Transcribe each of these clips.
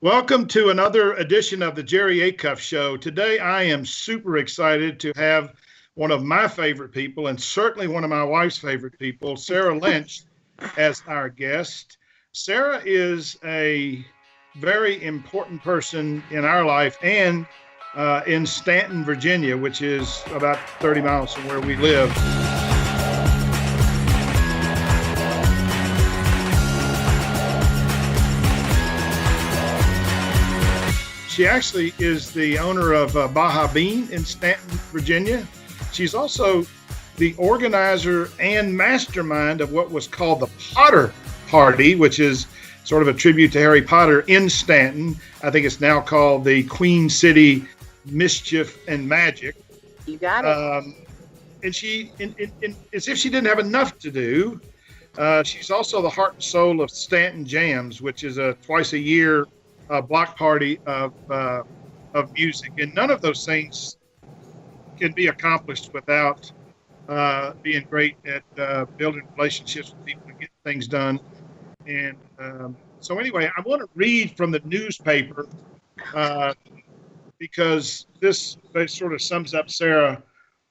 Welcome to another edition of the Jerry Acuff Show. Today, I am super excited to have one of my favorite people, and certainly one of my wife's favorite people, Sarah Lynch, as our guest. Sarah is a very important person in our life and in Staunton, Virginia, which is about 30 miles from where we live. She actually is the owner of Baja Bean in Staunton, Virginia. She's also the organizer and mastermind of what was called the Potter Party, which is sort of a tribute to Harry Potter in Staunton. I think it's now called the Queen City Mischief and Magic. You got it. And she, as if she didn't have enough to do, she's also the heart and soul of Staunton Jams, which is a twice a year block party of music, and none of those things can be accomplished without being great at building relationships with people and getting things done. And so, anyway, I want to read from the newspaper because this sort of sums up Sarah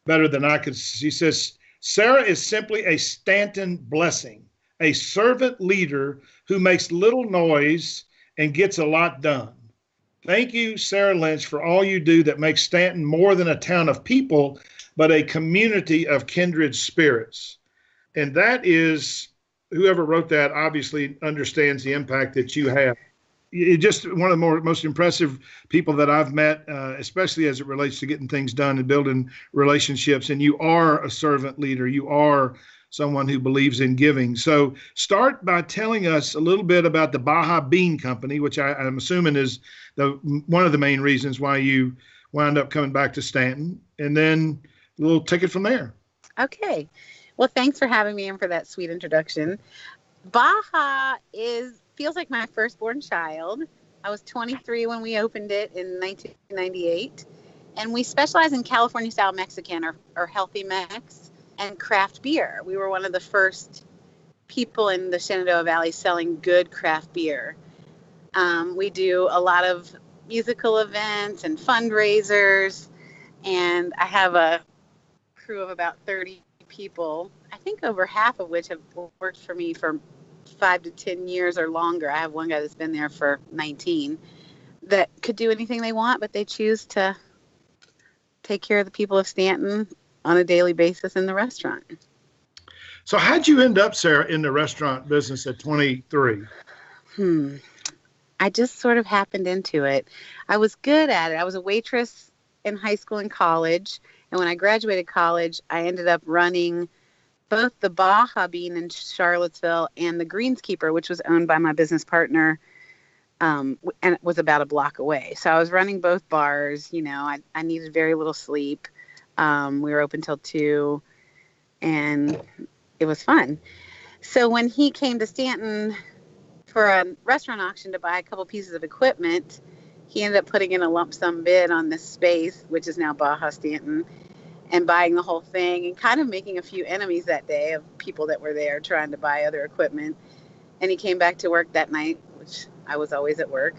better than I could. She says, "Sarah is simply a Staunton blessing, a servant leader who makes little noise and gets a lot done. Thank you, Sarah Lynch, for all you do that makes Staunton more than a town of people, but a community of kindred spirits." And that is, whoever wrote that obviously understands the impact that you have. You're just one of the most impressive people that I've met, especially as it relates to getting things done and building relationships. And you are a servant leader. You are someone who believes in giving. So start by telling us a little bit about the Baja Bean Company, which I'm assuming is one of the main reasons why you wound up coming back to Staunton, and then we'll take it from there. Okay. Well, thanks for having me and for that sweet introduction. Baja feels like my firstborn child. I was 23 when we opened it in 1998, and we specialize in California-style Mexican or healthy Mex and craft beer. We were one of the first people in the Shenandoah Valley selling good craft beer. We do a lot of musical events and fundraisers, and I have a crew of about 30 people, I think over half of which have worked for me for 5 to 10 years or longer. I have one guy that's been there for 19 that could do anything they want, but they choose to take care of the people of Staunton on a daily basis in the restaurant. So how'd you end up, Sarah, in the restaurant business at 23? I just sort of happened into it. I was good at it. I was a waitress in high school and college. And when I graduated college, I ended up running both the Baja Bean in Charlottesville and the Greenskeeper, which was owned by my business partner, and it was about a block away. So I was running both bars. You know, I needed very little sleep. We were open till 2, and it was fun. So when he came to Staunton for a restaurant auction to buy a couple pieces of equipment, he ended up putting in a lump sum bid on this space, which is now Baja Staunton, and buying the whole thing and kind of making a few enemies that day of people that were there trying to buy other equipment. And he came back to work that night, which I was always at work,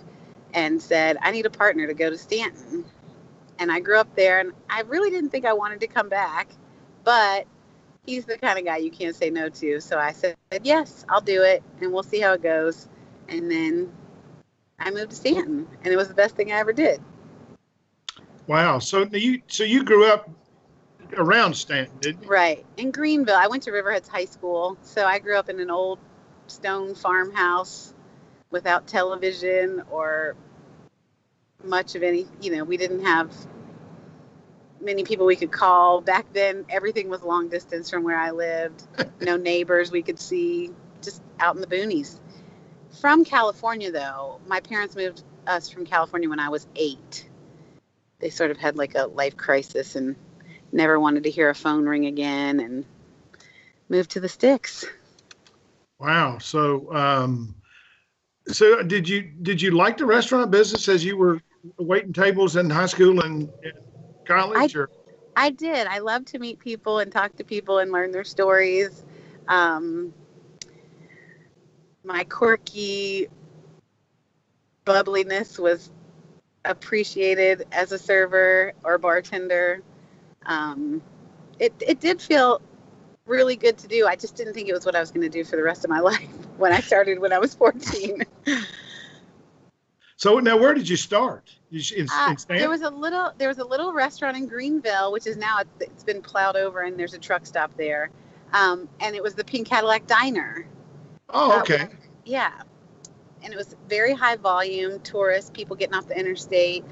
and said, "I need a partner to go to Staunton." And I grew up there, and I really didn't think I wanted to come back, but he's the kind of guy you can't say no to. So I said, yes, I'll do it, and we'll see how it goes. And then I moved to Staunton, and it was the best thing I ever did. Wow. So you grew up around Staunton, didn't you? Right. In Greenville. I went to Riverheads High School, so I grew up in an old stone farmhouse without television or much of any, we didn't have many people we could call. Back then, everything was long distance from where I lived. No neighbors we could see, just out in the boonies. From California, though, my parents moved us from California when I was 8. They sort of had like a life crisis and never wanted to hear a phone ring again and moved to the sticks. Wow. So did you like the restaurant business as you were waiting tables in high school and college? I did. I love to meet people and talk to people and learn their stories. My quirky bubbliness was appreciated as a server or bartender. Um, it did feel really good to do. I just didn't think it was what I was going to do for the rest of my life when I started when I was 14. So now, where did you start? In There Stanton? was a little restaurant in Greenville, which is now it's been plowed over, and there's a truck stop there. And it was the Pink Cadillac Diner. Oh, okay. Yeah, and it was very high volume tourists, people getting off the interstate.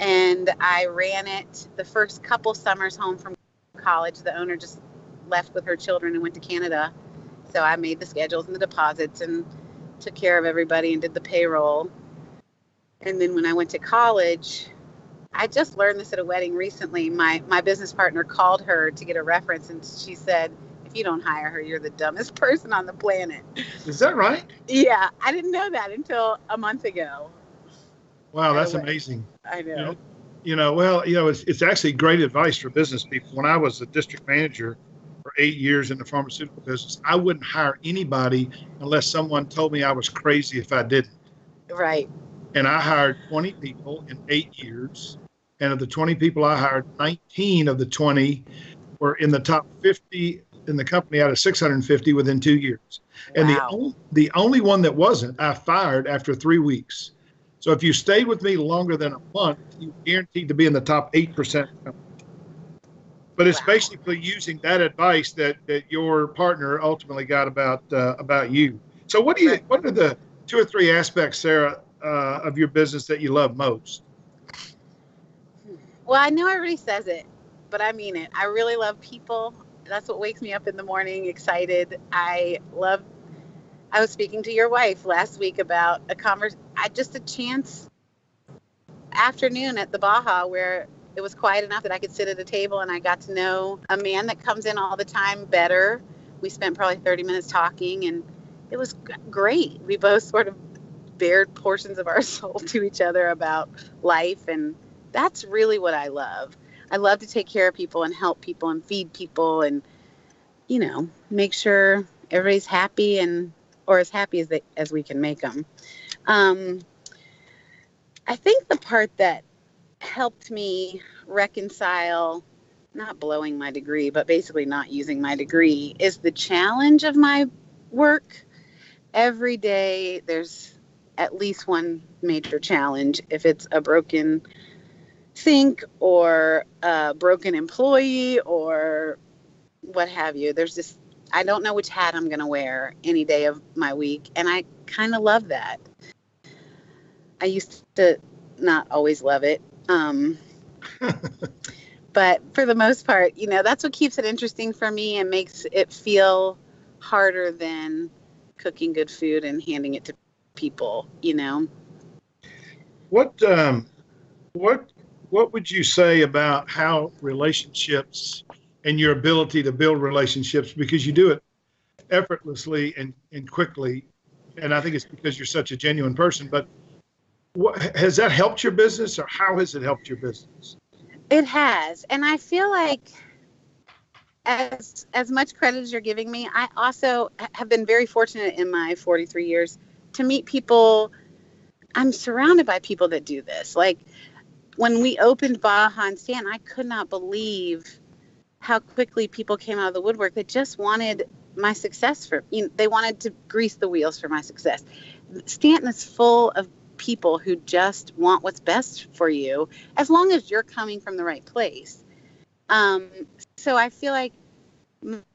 And I ran it the first couple summers home from college. The owner just left with her children and went to Canada. So I made the schedules and the deposits and took care of everybody and did the payroll. And then when I went to college, I just learned this at a wedding recently. My business partner called her to get a reference, and she said, if you don't hire her, you're the dumbest person on the planet. Is that right? Yeah, I didn't know that until a month ago. Wow, that's amazing. I know. It's actually great advice for business people. When I was a district manager for 8 years in the pharmaceutical business, I wouldn't hire anybody unless someone told me I was crazy if I didn't. Right. And I hired 20 people in 8 years. And of the 20 people I hired, 19 of the 20 were in the top 50 in the company out of 650 within 2 years. And the only one that wasn't, I fired after 3 weeks. So if you stayed with me longer than a month, you're guaranteed to be in the top 8%. But it's basically using that advice that your partner ultimately got about you. So what are the 2 or 3 aspects, Sarah, of your business that you love most? Well, I know everybody says it, but I mean it. I really love people. That's what wakes me up in the morning, excited. I was speaking to your wife last week about a chance afternoon at the Baja where it was quiet enough that I could sit at a table, and I got to know a man that comes in all the time better. We spent probably 30 minutes talking, and it was great. We both sort of bared portions of our soul to each other about life, and that's really what I love. I love to take care of people and help people and feed people and, make sure everybody's happy or as happy as we can make them. I think the part that helped me reconcile not blowing my degree, but basically not using my degree is the challenge of my work. Every day there's at least one major challenge. If it's a broken sink or a broken employee or what have you, I don't know which hat I'm going to wear any day of my week. And I kind of love that. I used to not always love it. But for the most part, that's what keeps it interesting for me and makes it feel harder than cooking good food and handing it to people, What would you say about how relationships and your ability to build relationships, because you do it effortlessly and quickly, and I think it's because you're such a genuine person, but has that helped your business, or how has it helped your business? It has. And I feel like as much credit as you're giving me, I also have been very fortunate in my 43 years to meet people. I'm surrounded by people that do this. Like when we opened Baja in Stanton, I could not believe how quickly people came out of the woodwork that just wanted my success they wanted to grease the wheels for my success. Stanton is full of people who just want what's best for you, as long as you're coming from the right place. So I feel like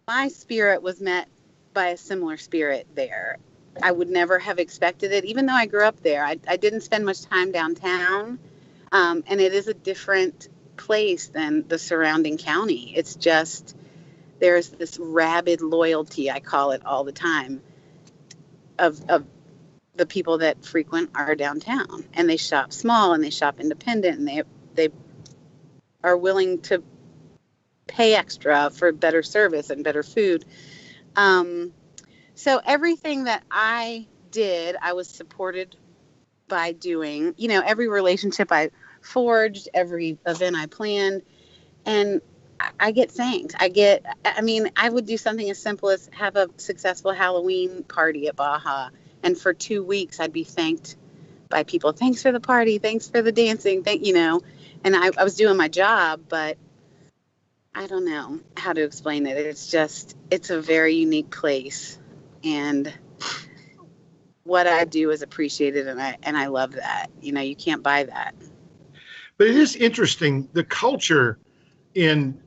my spirit was met by a similar spirit there. I would never have expected it, even though I grew up there. I didn't spend much time downtown, and it is a different place than the surrounding county. It's just, there's this rabid loyalty, I call it all the time, of the people that frequent our downtown, and they shop small and they shop independent, and they are willing to pay extra for better service and better food. So everything that I did, I was supported by doing. Every relationship I forged, every event I planned, and I get thanked. I would do something as simple as have a successful Halloween party at Baja, and for 2 weeks I'd be thanked by people. Thanks for the party. Thanks for the dancing. And I was doing my job, but I don't know how to explain it. It's a very unique place, and what I do is appreciated, and I love that. You can't buy that. But it is interesting, the culture in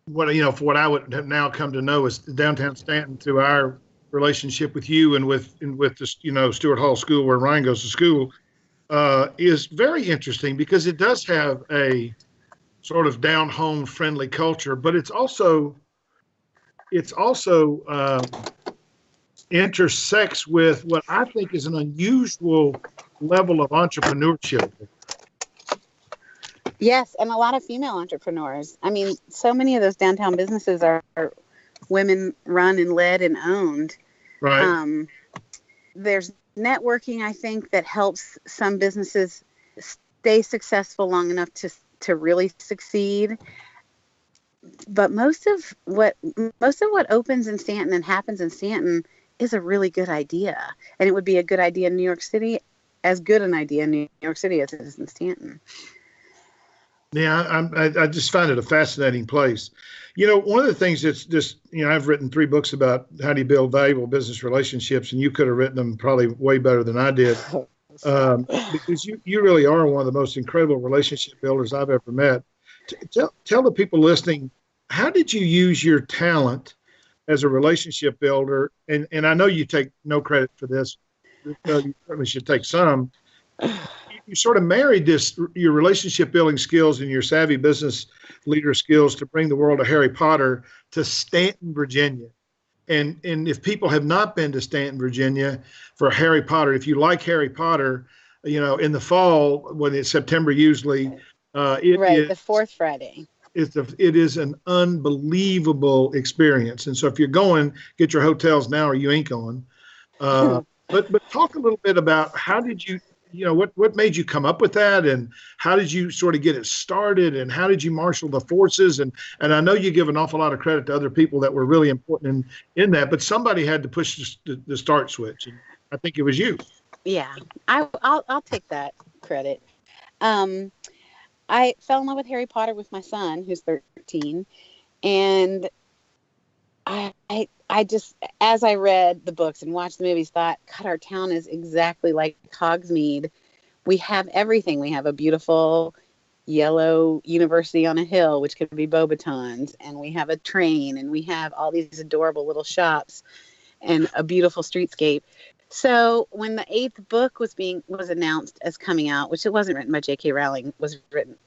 for what I would have now come to know as downtown Staunton through our relationship with you and with the Stewart Hall School where Ryan goes to school, is very interesting because it does have a sort of down home friendly culture, but it's also intersects with what I think is an unusual level of entrepreneurship. Yes, and a lot of female entrepreneurs. I mean, so many of those downtown businesses are women run and led and owned. Right. There's networking, I think, that helps some businesses stay successful long enough to really succeed. But most of what opens in Staunton and happens in Staunton is a really good idea, and it would be a good idea in New York City, as good an idea in New York City as it is in Staunton. Yeah, I just find it a fascinating place. One of the things that's just, I've written 3 books about how do you build valuable business relationships, and you could have written them probably way better than I did, because you really are one of the most incredible relationship builders I've ever met. Tell the people listening, how did you use your talent as a relationship builder? And I know you take no credit for this. You certainly should take some. You sort of married your relationship building skills and your savvy business leader skills to bring the world of Harry Potter to Staunton, Virginia. And if people have not been to Staunton, Virginia for Harry Potter, if you like Harry Potter, in the fall, when it's September usually, the fourth Friday. It is an unbelievable experience. And so if you're going, get your hotels now or you ain't going. But talk a little bit about how did you, what made you come up with that, and how did you sort of get it started, and how did you marshal the forces? And I know you give an awful lot of credit to other people that were really important in that, but somebody had to push the start switch, and I think it was you. Yeah, I'll take that credit. I fell in love with Harry Potter with my son, who's 13, and I just, as I read the books and watched the movies, thought, God, our town is exactly like Hogsmeade. We have everything. We have a beautiful yellow university on a hill, which could be Beauxbatons, and we have a train, and we have all these adorable little shops and a beautiful streetscape. So when the 8th book was announced as coming out, which it wasn't written by J.K. Rowling, was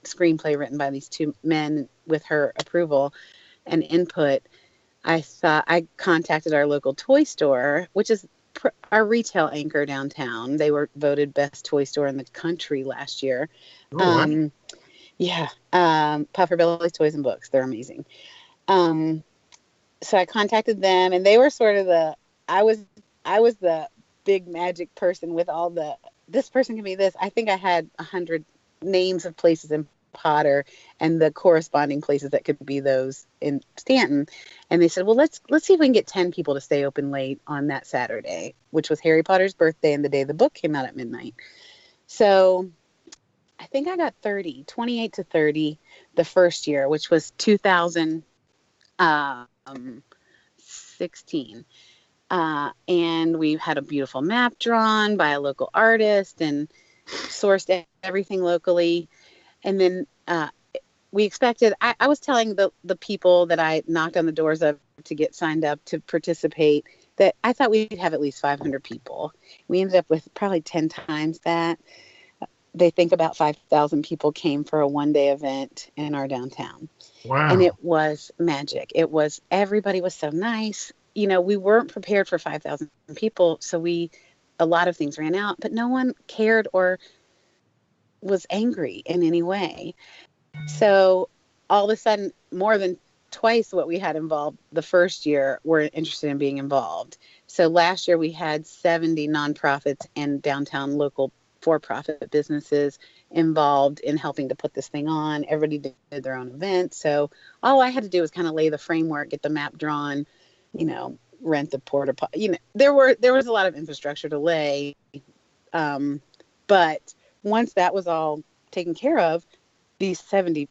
screenplay written by these 2 men with her approval and input, I contacted our local toy store, which is our retail anchor downtown. They were voted best toy store in the country last year. Oh, wow. Yeah. Puffer Belly's Toys and Books. They're amazing. So I contacted them, and they were sort of I was the big magic person with all this person can be this. I think I had 100 names of places in Potter and the corresponding places that could be those in Staunton. And they said, well, let's see if we can get 10 people to stay open late on that Saturday, which was Harry Potter's birthday and the day the book came out at midnight. So I think I got 28 to 30 the first year, which was 2016. And we had a beautiful map drawn by a local artist and sourced everything locally. And then we expected, I was telling the people that I knocked on the doors of to get signed up to participate that I thought we'd have at least 500 people. We ended up with probably 10 times that. They think about 5,000 people came for a one-day event in our downtown. Wow. And it was magic. Everybody was so nice. We weren't prepared for 5,000 people. So a lot of things ran out, but no one cared or was angry in any way. So all of a sudden, more than twice what we had involved the first year were interested in being involved. So last year we had 70 nonprofits and downtown local for-profit businesses involved in helping to put this thing on. Everybody did their own event. So all I had to do was kind of lay the framework, get the map drawn, rent the porta potty. There was a lot of infrastructure to lay. But But once that was all taken care of, these 70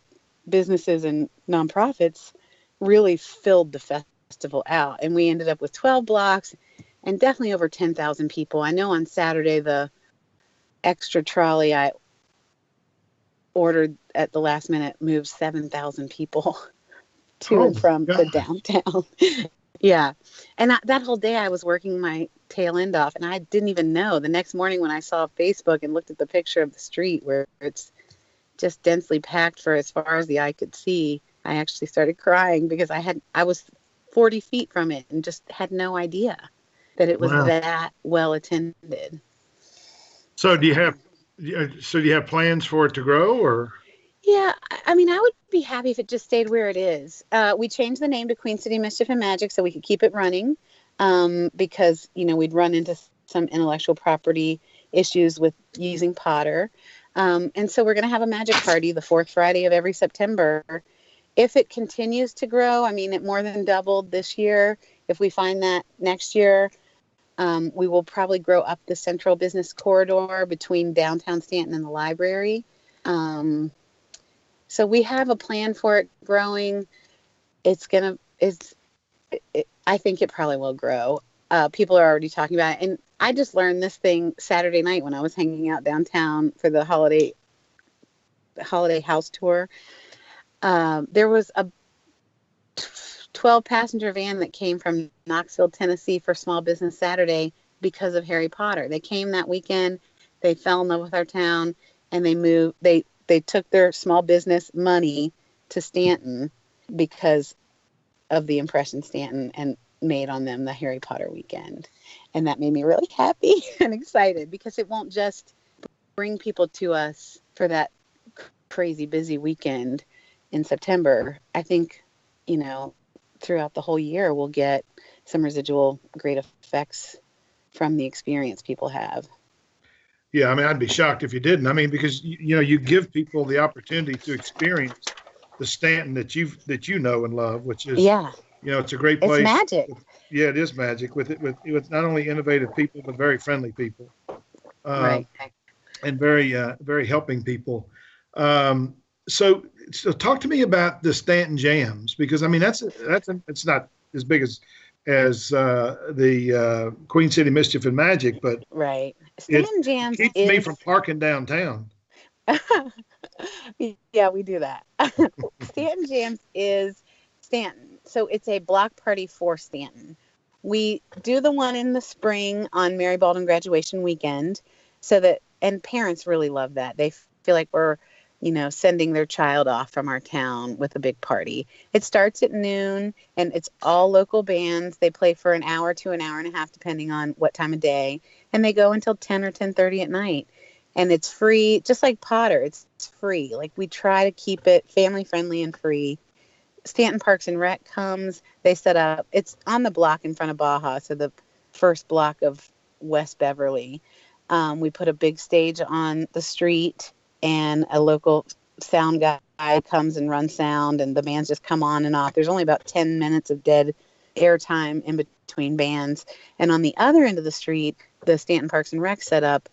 businesses and nonprofits really filled the festival out. And we ended up with 12 blocks and definitely over 10,000 people. I know on Saturday, the extra trolley I ordered at the last minute moved 7,000 people to and from the downtown. Yeah. And that whole day I was working my tail end off, and I didn't even know. The next morning when I saw Facebook and looked at the picture of the street where it's just densely packed for as far as the eye could see, I actually started crying because I was 40 feet from it and just had no idea that it was that well attended. So do you have plans for it to grow, or? Yeah, I mean, I would be happy if it just stayed where it is. We changed the name to Queen City Mischief and Magic so we could keep it running, because, we'd run into some intellectual property issues with using Potter. And so we're going to have a magic party the fourth Friday of every September. If it continues to grow, I mean, it more than doubled this year. If we find that next year, we will probably grow up the central business corridor between downtown Staunton and the library. So we have a plan for it growing. I think it probably will grow. People are already talking about it. And I just learned this thing Saturday night when I was hanging out downtown for the holiday house tour. There was a 12-passenger van that came from Knoxville, Tennessee for Small Business Saturday because of Harry Potter. They came that weekend. They fell in love with our town, and they moved. They took their small business money to Staunton because of the impression Staunton and made on them the Harry Potter weekend. And that made me really happy and excited because it won't just bring people to us for that crazy busy weekend in September. I think, throughout the whole year, we'll get some residual great effects from the experience people have. Yeah, I mean, I'd be shocked if you didn't. I mean, because you give people the opportunity to experience the Staunton that you know and love, which is it's a great place. It's magic. Yeah, it is magic with not only innovative people but very friendly people, Right, and very very helping people. So talk to me about the Staunton Jams, because I mean it's not as big as the Queen City Mischief and Magic, but right. Staunton Jams keeps me from parking downtown. Yeah, we do that. Staunton Jams is Staunton, so it's a block party for Staunton. We do the one in the spring on Mary Baldwin graduation weekend, and parents really love that. They feel like we're sending their child off from our town with a big party. It starts at noon, and it's all local bands. They play for an hour to an hour and a half, depending on what time of day, and they go until 10 or 10:30 at night. And it's free, just like Potter. It's free. Like, we try to keep it family friendly and free. Staunton Parks and Rec comes. They set up. It's on the block in front of Baja, so the first block of West Beverly. We put a big stage on the street, and a local sound guy comes and runs sound, and the bands just come on and off. There's only about 10 minutes of dead airtime in between bands. And on the other end of the street, the Staunton Parks and Rec set up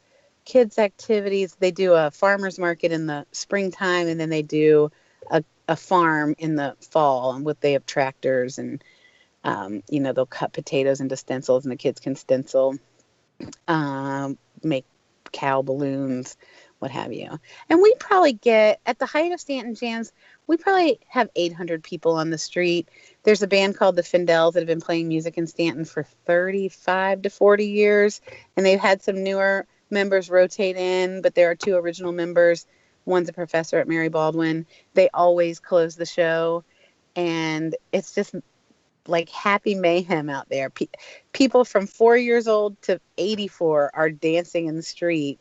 kids activities. They do a farmer's market in the springtime, and then they do a farm in the fall, and they have tractors, and they'll cut potatoes into stencils, and the kids can stencil, make cow balloons, what have you. And we probably get, at the height of Staunton Jams, we probably have 800 people on the street. There's a band called the Findels that have been playing music in Staunton for 35 to 40 years, and they've had some newer members rotate in, but there are two original members. One's a professor at Mary Baldwin. They always close the show, and it's just like happy mayhem out there. People from 4 years old to 84 are dancing in the street.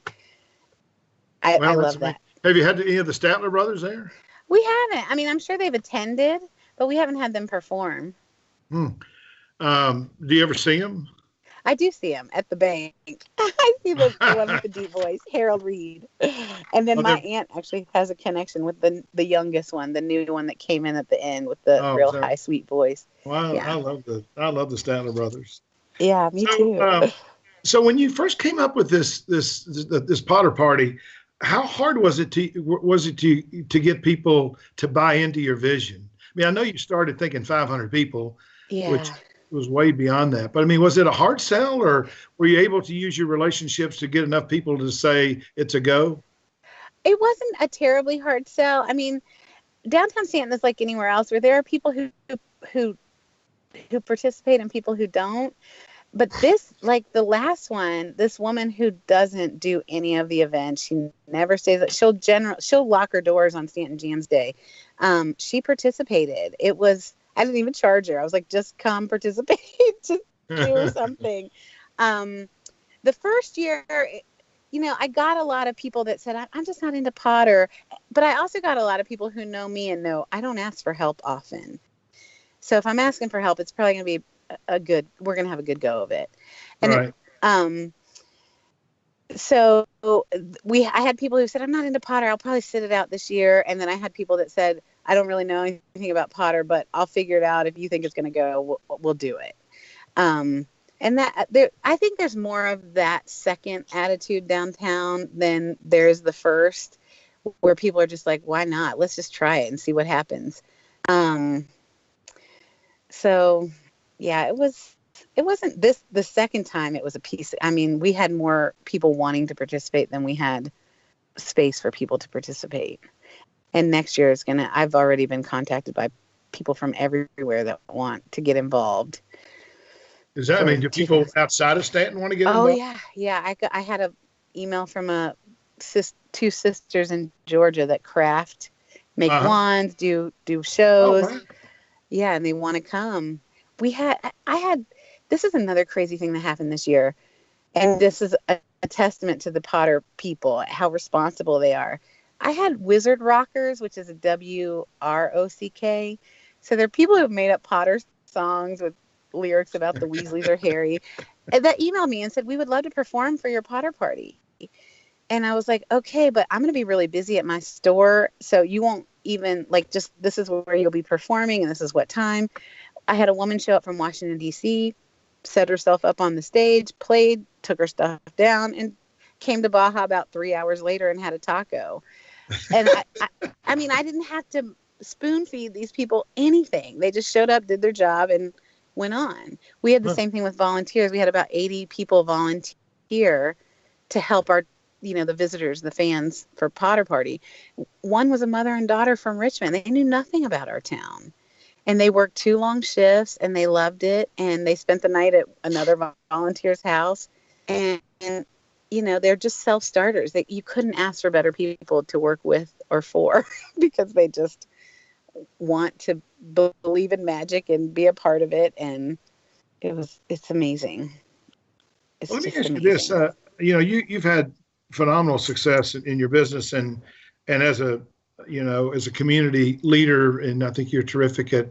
I love that. Have you had any of the Statler brothers there? We haven't. I mean, I'm sure they've attended, but we haven't had them perform. Do you ever see them? I do see him at the bank. I see the one with the deep voice, Harold Reed. And then my aunt actually has a connection with the youngest one, the new one that came in at the end with the high, sweet voice. Wow, yeah. I love the Statler brothers. Yeah, me too. So when you first came up with this Potter party, how hard was it to get people to buy into your vision? I mean, I know you started thinking 500 people, which Yeah. was way beyond that. But I mean, was it a hard sell, or were you able to use your relationships to get enough people to say it's a go? It wasn't a terribly hard sell. I mean, downtown Stanton is like anywhere else where there are people who who participate and people who don't. But this, like the last one, this woman who doesn't do any of the events, she never stays. She'll lock her doors on Stanton Jams Day. She participated. I didn't even charge her. I was like, just come participate, just do something. The first year, I got a lot of people that said, I'm just not into Potter. But I also got a lot of people who know me and know I don't ask for help often. So if I'm asking for help, it's probably going to be we're going to have a good go of it. And Right. So I had people who said, I'm not into Potter. I'll probably sit it out this year. And then I had people that said, I don't really know anything about Potter, but I'll figure it out. If you think it's going to go, we'll do it. And I think there's more of that second attitude downtown than there's the first, where people are just like, why not? Let's just try it and see what happens. So yeah, it wasn't the second time it was a piece. I mean, we had more people wanting to participate than we had space for people to participate. And next year I've already been contacted by people from everywhere that want to get involved. I mean, do people outside of Stanton want to get involved? Oh yeah. I had a email from two sisters in Georgia that craft, make wands, do shows. Oh, wow. Yeah, and they want to come. This is another crazy thing that happened this year. And this is a testament to the Potter people, how responsible they are. I had Wizard Rockers, which is a WROCK. So they're people who have made up Potter songs with lyrics about the Weasleys or Harry that emailed me and said, we would love to perform for your Potter party. And I was like, okay, but I'm going to be really busy at my store. So you won't even this is where you'll be performing and this is what time. I had a woman show up from Washington, D.C., set herself up on the stage, played, took her stuff down, and came to Baja about 3 hours later and had a taco. And I mean, I didn't have to spoon feed these people anything. They just showed up, did their job, and went on. We had the same thing with volunteers. We had about 80 people volunteer to help the visitors, the fans for Potter Party. One was a mother and daughter from Richmond. They knew nothing about our town. And they worked 2 long shifts and they loved it. And they spent the night at another volunteer's house. And they're just self-starters. You couldn't ask for better people to work with or for because they just want to believe in magic and be a part of it. And it's amazing. Let me ask you this. You've had phenomenal success in your business and as a community leader, and I think you're terrific at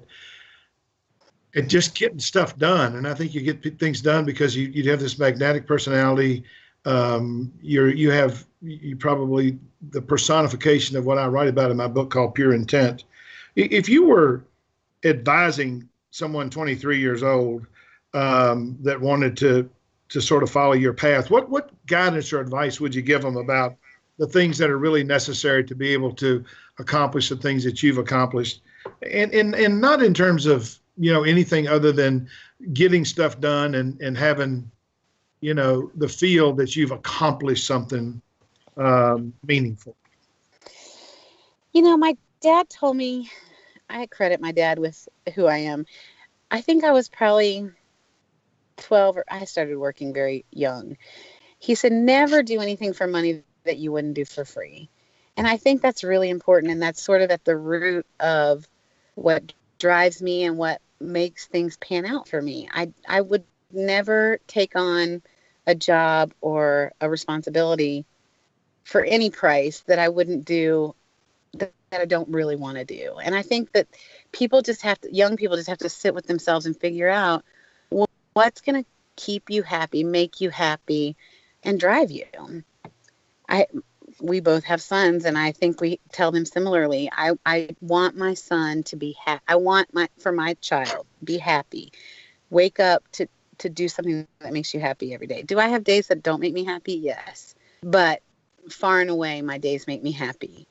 just getting stuff done. And I think you get things done because you have this magnetic personality. You probably the personification of what I write about in my book called Pure Intent. If you were advising someone 23 years old that wanted to sort of follow your path, what guidance or advice would you give them about the things that are really necessary to be able to accomplish the things that you've accomplished, and not in terms of anything other than getting stuff done and having the feel that you've accomplished something meaningful? My dad told me, I credit my dad with who I am. I think I was probably 12, or I started working very young. He said, never do anything for money that you wouldn't do for free. And I think that's really important. And that's sort of at the root of what drives me and what makes things pan out for me. I would never take on a job or a responsibility for any price that I wouldn't do, that I don't really want to do. And I think that young people just have to sit with themselves and figure out what's going to keep you happy, make you happy, and drive you. We both have sons, and I think we tell them similarly. I want my son to be happy. I want for my child be happy. Wake up to do something that makes you happy every day. Do I have days that don't make me happy? Yes. But far and away, my days make me happy.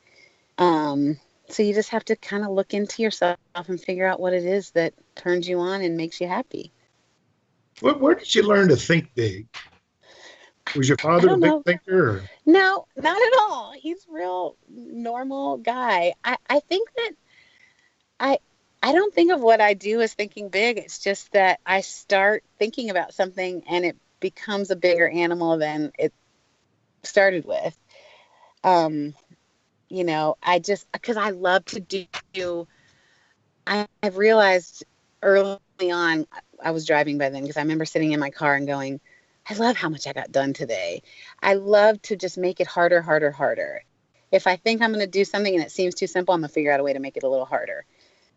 So you just have to kind of look into yourself and figure out what it is that turns you on and makes you happy. Where did you learn to think big? Was your I father a don't big know. thinker? Or? No, not at all. He's a real normal guy. I think that I I don't think of what I do as thinking big. It's just that I start thinking about something and it becomes a bigger animal than it started with. Um, I just because I love to do. I've realized early on, I was driving by then because I remember sitting in my car and going, I love how much I got done today. I love to just make it harder, harder, harder. If I think I'm going to do something and it seems too simple, I'm going to figure out a way to make it a little harder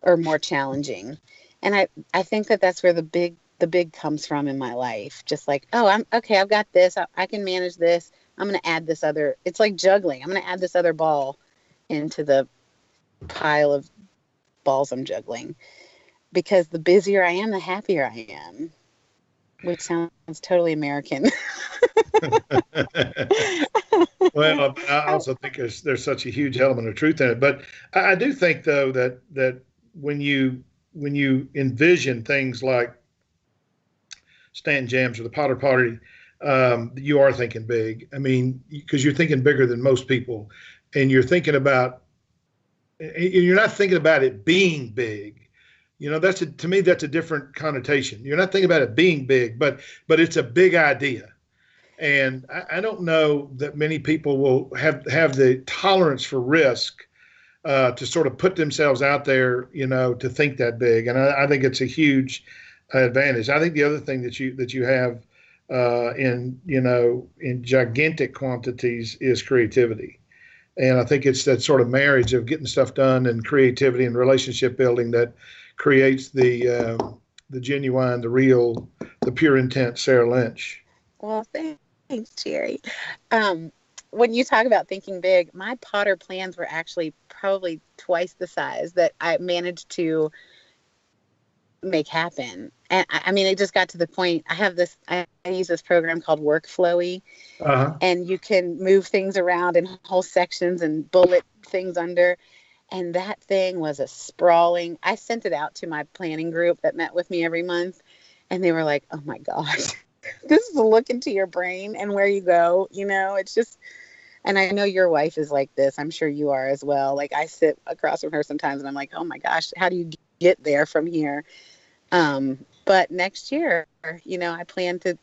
or more challenging. And I think that that's where the big comes from in my life. Just like, oh, I'm okay. I've got this. I can manage this. I'm going to add this other. It's like juggling. I'm going to add this other ball into the pile of balls I'm juggling, because the busier I am, the happier I am, which sounds totally American. Well, I also think there's such a huge element of truth in it. But I do think though that when you envision things like Stanton Jams or the Potter Party, you are thinking big. I mean, because you're thinking bigger than most people, and you're thinking about, you're not thinking about it being big. To me, that's a different connotation. You're not thinking about it being big, but it's a big idea. And I don't know that many people will have the tolerance for risk to sort of put themselves out there, to think that big. And I think it's a huge advantage. I think the other thing that you have in gigantic quantities is creativity. And I think it's that sort of marriage of getting stuff done and creativity and relationship building that creates the genuine, the real, the pure intent Sarah Lynch. Well, thanks, Jerry. When you talk about thinking big, my Potter plans were actually probably twice the size that I managed to make happen. And I mean, it just got to the point. I use this program called Workflowy, Uh-huh. and you can move things around in whole sections and bullet things under. And that thing was a sprawling. I sent it out to my planning group that met with me every month, and they were like, "Oh my gosh, this is a look into your brain and where you go." It's just. And I know your wife is like this. I'm sure you are as well. Like, I sit across from her sometimes, and I'm like, "Oh my gosh, how do you get there from here?" But next year, I plan to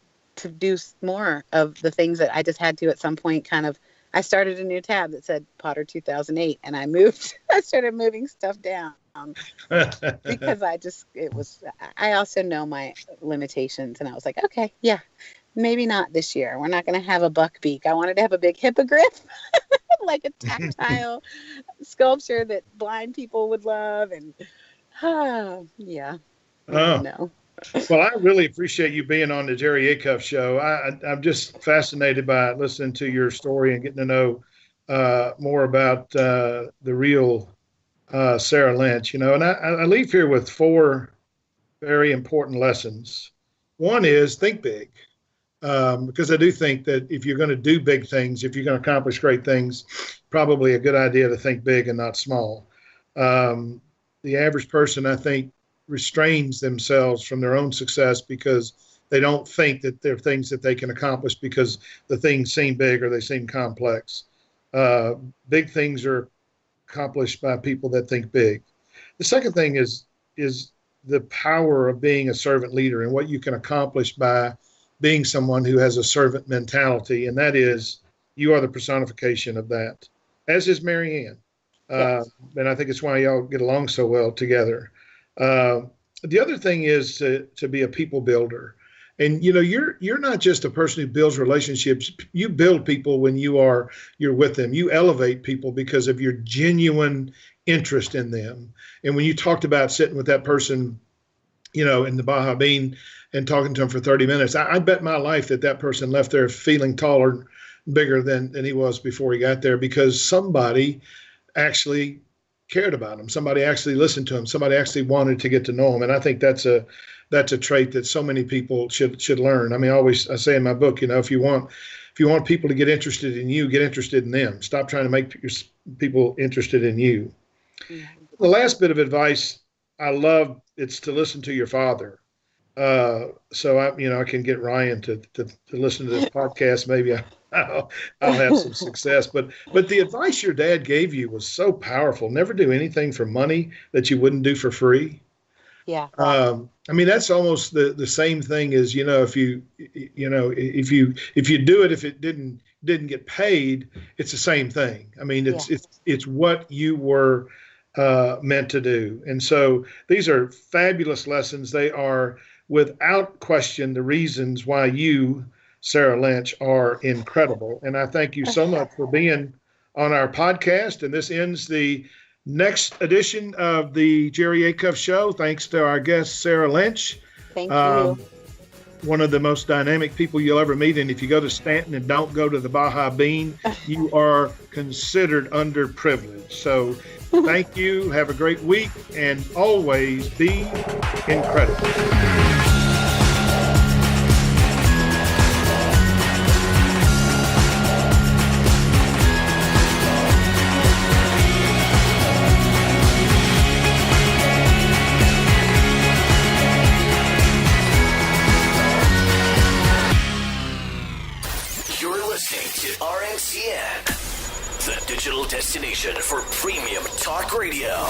do more of the things that I just had to at some point. Kind of, I started a new tab that said Potter 2008, and I started moving stuff down because I also know my limitations, and I was like, okay, yeah, maybe not this year. We're not going to have a buck beak. I wanted to have a big hippogriff, like a tactile sculpture that blind people would love, and yeah, I don't Oh, know. well, I really appreciate you being on the Jerry Acuff show. I'm just fascinated by listening to your story and getting to know more about the real Sarah Lynch. And I leave here with four very important lessons. One is think big, because I do think that if you're going to do big things, if you're going to accomplish great things, probably a good idea to think big and not small. Um, the average person, I think, restrains themselves from their own success because they don't think that there are things that they can accomplish because the things seem big or they seem complex. Uh, Big things are accomplished by people that think big. The second thing is the power of being a servant leader and what you can accomplish by being someone who has a servant mentality, and that is you are the personification of that, as is Mary Ann. Yes. And I think it's why y'all get along so well together. Uh, the other thing is to be a people builder. And you're not just a person who builds relationships. You build people when you're with them. You elevate people because of your genuine interest in them. And when you talked about sitting with that person, in the Baja Bean and talking to him for 30 minutes, I bet my life that person left there feeling taller, bigger than he was before he got there because somebody actually cared about him. Somebody actually listened to him. Somebody actually wanted to get to know him. And I think that's that's a trait that so many people should learn. I mean, I say in my book, if you want people to get interested in you, get interested in them. Stop trying to make people interested in you. Yeah. The last bit of advice I love, it's to listen to your father. So I can get Ryan to listen to this podcast. Maybe I'll have some success. But the advice your dad gave you was so powerful. Never do anything for money that you wouldn't do for free. Yeah. I mean, that's almost the same thing as, if you do it, if it didn't get paid, it's the same thing. I mean, it's what you were meant to do. And so these are fabulous lessons. They are without question the reasons why you, Sarah Lynch, are incredible. And I thank you so much for being on our podcast. And this ends the next edition of the Jerry Acuff Show. Thanks to our guest, Sarah Lynch. Thank you. One of the most dynamic people you'll ever meet. And if you go to Staunton and don't go to the Baja Bean, you are considered underprivileged. So thank you. Have a great week. And always be incredible. RNCN, the digital destination for premium talk radio.